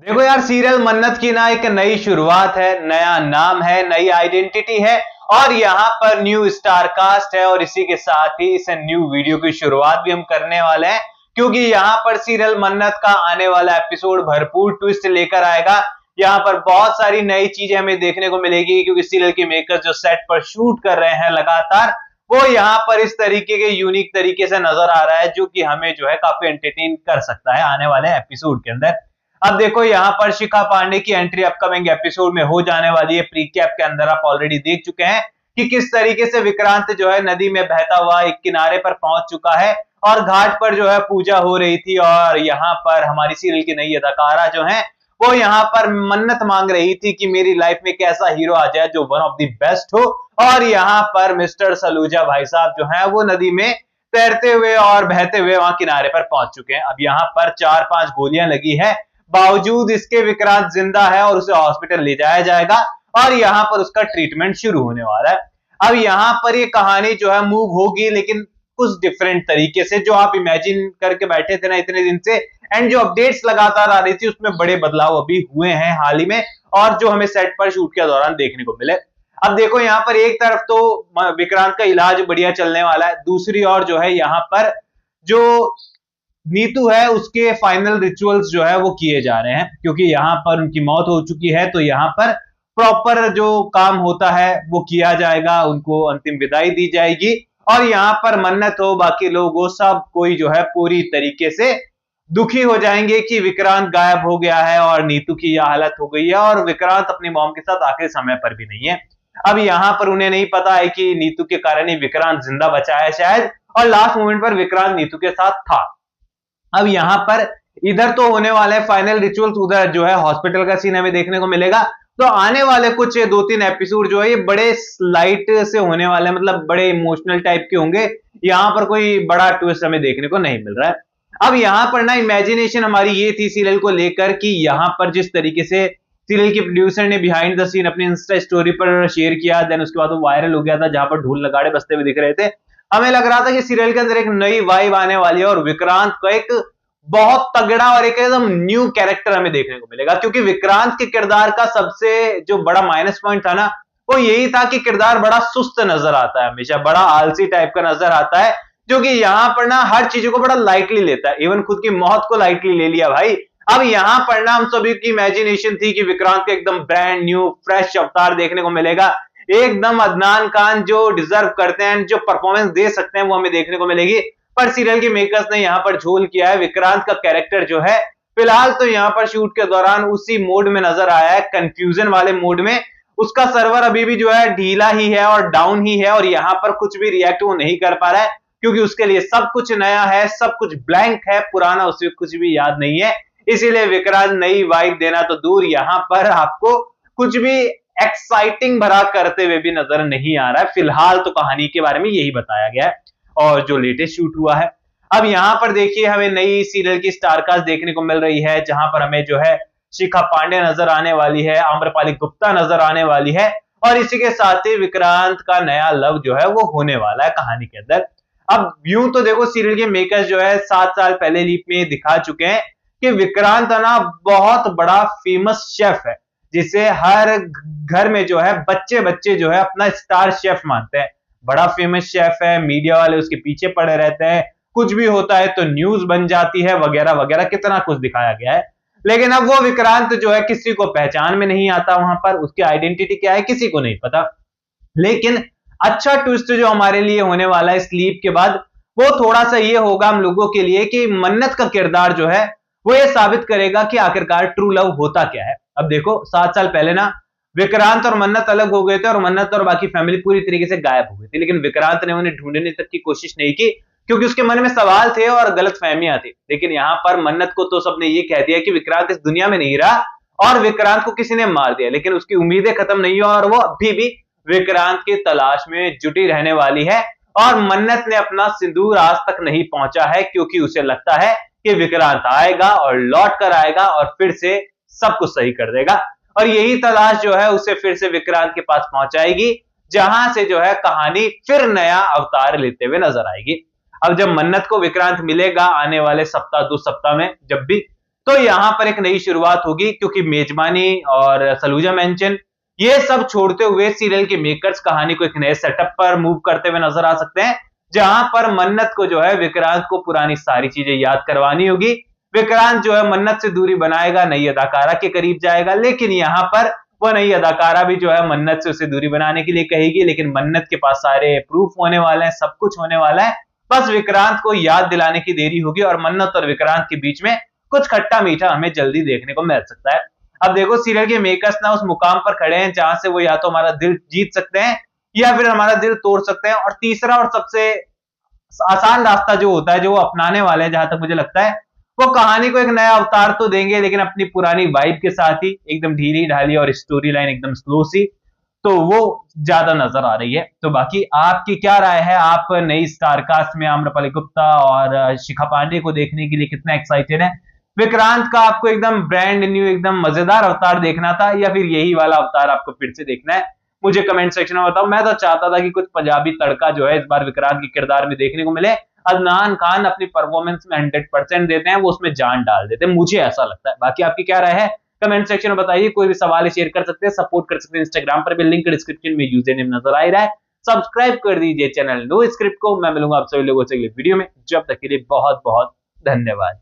देखो यार, सीरियल मन्नत की ना एक नई शुरुआत है, नया नाम है, नई आइडेंटिटी है और यहाँ पर न्यू स्टार कास्ट है। और इसी के साथ ही इस न्यू वीडियो की शुरुआत भी हम करने वाले हैं, क्योंकि यहाँ पर सीरियल मन्नत का आने वाला एपिसोड भरपूर ट्विस्ट लेकर आएगा। यहाँ पर बहुत सारी नई चीजें हमें देखने को मिलेगी, क्योंकि सीरियल के मेकर्स जो सेट पर शूट कर रहे हैं लगातार, वो यहाँ पर इस तरीके के यूनिक तरीके से नजर आ रहा है, जो कि हमें जो है काफी एंटरटेन कर सकता है आने वाले एपिसोड के अंदर। अब देखो, यहाँ पर शिखा पांडे की एंट्री अपकमिंग एपिसोड में हो जाने वाली है। प्रीकैप के अंदर आप ऑलरेडी देख चुके हैं कि किस तरीके से विक्रांत जो है नदी में बहता हुआ एक किनारे पर पहुंच चुका है और घाट पर जो है पूजा हो रही थी। और यहाँ पर हमारी सीरियल की नई अदाकारा जो है वो यहाँ पर मन्नत मांग रही थी कि मेरी लाइफ में एक ऐसा हीरो आ जाए जो वन ऑफ द बेस्ट हो। और यहाँ पर मिस्टर सलूजा भाई साहब जो है वो नदी में तैरते हुए और बहते हुए वहां किनारे पर पहुंच चुके हैं। अब यहाँ पर 4-5 गोलियां लगी है, बावजूद इसके विक्रांत जिंदा है और उसे हॉस्पिटल ले जाया जाएगा और यहाँ पर उसका ट्रीटमेंट शुरू होने वाला है। अब यहाँ पर ये कहानी जो है मूव होगी, लेकिन कुछ डिफरेंट तरीके से। जो आप इमेजिन करके बैठे थे ना इतने दिन से, एंड जो अपडेट्स लगातार आ रही थी, उसमें बड़े बदलाव अभी हुए हैं हाल ही में, और जो हमें सेट पर शूट के दौरान देखने को मिले। अब देखो, यहाँ पर एक तरफ तो विक्रांत का इलाज बढ़िया चलने वाला है, दूसरी ओर जो है यहाँ पर जो नीतू है उसके फाइनल रिचुअल्स जो है वो किए जा रहे हैं, क्योंकि यहाँ पर उनकी मौत हो चुकी है। तो यहाँ पर प्रॉपर जो काम होता है वो किया जाएगा, उनको अंतिम विदाई दी जाएगी। और यहाँ पर मन्नत हो, बाकी लोग हो, सब कोई जो है पूरी तरीके से दुखी हो जाएंगे कि विक्रांत गायब हो गया है और नीतू की यह हालत हो गई है और विक्रांत अपनी मॉम के साथ आखिरी समय पर भी नहीं है। अब यहाँ पर उन्हें नहीं पता है कि नीतू के कारण ही विक्रांत जिंदा बचा है शायद, और लास्ट मोमेंट पर विक्रांत नीतू के साथ था। अब यहाँ पर इधर तो होने वाले फाइनल रिचुअल्स, उधर जो है हॉस्पिटल का सीन हमें देखने को मिलेगा। तो आने वाले कुछ 2-3 एपिसोड जो है ये बड़े स्लाइट से होने वाले हैं, मतलब बड़े इमोशनल टाइप के होंगे। यहाँ पर कोई बड़ा ट्विस्ट हमें देखने को नहीं मिल रहा है। अब यहाँ पर ना इमेजिनेशन हमारी ये थी सीरियल को लेकर कि यहाँ पर जिस तरीके से सीरियल के प्रोड्यूसर ने बिहाइंड द सीन अपनी इंस्टा स्टोरी पर शेयर किया, देन उसके बाद वो वायरल हो गया था, जहां पर ढोल नगाड़े बजते हुए दिख रहे थे। हमें लग रहा था कि सीरियल के अंदर एक नई वाइब आने वाली है और विक्रांत को एक बहुत तगड़ा और एक एकदम न्यू कैरेक्टर हमें देखने को मिलेगा। क्योंकि विक्रांत के किरदार का सबसे जो बड़ा माइनस पॉइंट था ना, वो यही था कि किरदार बड़ा सुस्त नजर आता है, हमेशा बड़ा आलसी टाइप का नजर आता है, जो कि यहाँ पर ना हर चीजों को बड़ा लाइटली लेता है, इवन खुद की मौत को लाइटली ले लिया भाई। अब यहाँ पर ना हम सभी की इमेजिनेशन थी कि विक्रांत को एकदम ब्रांड न्यू फ्रेश अवतार देखने को मिलेगा, एकदम अदनान खान जो डिजर्व करते हैं, जो परफॉर्मेंस दे सकते हैं, वो हमें देखने को मिलेगी। पर सीरियल के मेकर्स ने यहाँ पर झोल किया है। विक्रांत का कैरेक्टर जो है फिलहाल तो यहाँ पर शूट के दौरान उसी मोड में नजर आया है, कंफ्यूजन वाले मोड में। उसका सर्वर अभी भी जो है ढीला ही है और डाउन ही है, और यहाँ पर कुछ भी रिएक्ट वो नहीं कर पा रहा है, क्योंकि उसके लिए सब कुछ नया है, सब कुछ ब्लैंक है, पुराना उसे कुछ भी याद नहीं है। इसीलिए विक्रांत नई वाइब देना तो दूर, यहाँ पर आपको कुछ भी एक्साइटिंग भरा करते हुए भी नजर नहीं आ रहा है। फिलहाल तो कहानी के बारे में यही बताया गया है और जो लेटेस्ट शूट हुआ है। अब यहाँ पर देखिए, हमें नई सीरियल की स्टारकास्ट देखने को मिल रही है, जहां पर हमें जो है शिखा पांडे नजर आने वाली है, आम्रपाली गुप्ता नजर आने वाली है, और इसी के साथ ही विक्रांत का नया लव जो है वो होने वाला है कहानी के अंदर। अब यूं तो देखो, सीरियल के मेकर्स जो है 7 साल पहले लीप में दिखा चुके हैं कि विक्रांत ना बहुत बड़ा फेमस शेफ है, जिसे हर घर में जो है बच्चे बच्चे जो है अपना स्टार शेफ मानते हैं। बड़ा फेमस शेफ है, मीडिया वाले उसके पीछे पड़े रहते हैं, कुछ भी होता है तो न्यूज बन जाती है, वगैरह वगैरह, कितना कुछ दिखाया गया है। लेकिन अब वो विक्रांत जो है किसी को पहचान में नहीं आता, वहां पर उसकी आइडेंटिटी क्या है किसी को नहीं पता। लेकिन अच्छा ट्विस्ट जो हमारे लिए होने वाला है स्लीप के बाद, वो थोड़ा सा ये होगा हम लोगों के लिए कि मन्नत का किरदार जो है वो ये साबित करेगा कि आखिरकार ट्रू लव होता क्या है। अब देखो, 7 साल पहले ना विक्रांत और मन्नत अलग हो गए थे और मन्नत और बाकी फैमिली पूरी तरीके से गायब हो गई थी, लेकिन विक्रांत ने उन्हें ढूंढने तक की कोशिश नहीं की, क्योंकि उसके मन में सवाल थे और गलत फहमियां थी। लेकिन यहाँ पर मन्नत को तो सबने ये कह दिया कि विक्रांत इस दुनिया में नहीं रहा और विक्रांत को किसी ने मार दिया, लेकिन उसकी उम्मीदें खत्म नहीं हुई और वो अभी भी विक्रांत की तलाश में जुटी रहने वाली है। और मन्नत ने अपना सिंदूर आज तक नहीं पहुंचा है, क्योंकि उसे लगता है कि विक्रांत आएगा और लौट कर आएगा और फिर से सब कुछ सही कर देगा, और यही तलाश जो है उसे फिर से विक्रांत के पास पहुंचाएगी, जहां से जो है कहानी फिर नया अवतार लेते हुए नजर आएगी। अब जब मन्नत को विक्रांत मिलेगा आने वाले सप्ताह 2 सप्ताह में, जब भी, तो यहां पर एक नई शुरुआत होगी, क्योंकि मेजबानी और सलूजा मेंशन ये सब छोड़ते हुए सीरियल के मेकर्स कहानी को एक नए सेटअप पर मूव करते हुए नजर आ सकते हैं, जहां पर मन्नत को जो है विक्रांत को पुरानी सारी चीजें याद करवानी होगी। विक्रांत जो है मन्नत से दूरी बनाएगा, नई अदाकारा के करीब जाएगा, लेकिन यहां पर वो नई अदाकारा भी जो है मन्नत से उसे दूरी बनाने के लिए कहेगी, लेकिन मन्नत के पास सारे प्रूफ होने वाले हैं, सब कुछ होने वाला है। बस विक्रांत को याद दिलाने की देरी होगी और मन्नत और विक्रांत के बीच में कुछ खट्टा मीठा हमें जल्दी देखने को मिल सकता है। अब देखो सीरियल के मेकर्स ना उस मुकाम पर खड़े हैं जहां से वो या तो हमारा दिल जीत सकते हैं या फिर हमारा दिल तोड़ सकते हैं, और तीसरा और सबसे आसान रास्ता जो होता है, जो वो अपनाने वाले हैं, जहां तक मुझे लगता है वो कहानी को एक नया अवतार तो देंगे, लेकिन अपनी पुरानी वाइब के साथ ही, एकदम ढीली ढाली और स्टोरी लाइन एकदम स्लो सी, तो वो ज्यादा नजर आ रही है। तो बाकी आपकी क्या राय है? आप नई स्टारकास्ट में आम्रपाली गुप्ता और शिखा पांडे को देखने के लिए कितना एक्साइटेड है? विक्रांत का आपको एकदम ब्रांड न्यू एकदम मजेदार अवतार देखना था, या फिर यही वाला अवतार आपको फिर से देखना है? मुझे कमेंट सेक्शन में बताओ। मैं तो चाहता था कि कुछ पंजाबी तड़का जो है इस बार विक्रांत के किरदार में देखने को मिले। अदनान खान अपनी परफॉर्मेंस में 100% देते हैं, वो उसमें जान डाल देते हैं, मुझे ऐसा लगता है। बाकी आपकी क्या राय है कमेंट सेक्शन में बताइए। कोई भी सवाल शेयर कर सकते हैं, सपोर्ट कर सकते हैं इंस्टाग्राम पर भी, लिंक डिस्क्रिप्शन में यूजर नेम नजर आ रहा है। सब्सक्राइब कर दीजिए चैनल नो स्क्रिप्ट को। मैं मिलूंगा आप सभी लोगों से अगले वीडियो में, जब तक के लिए बहुत बहुत धन्यवाद।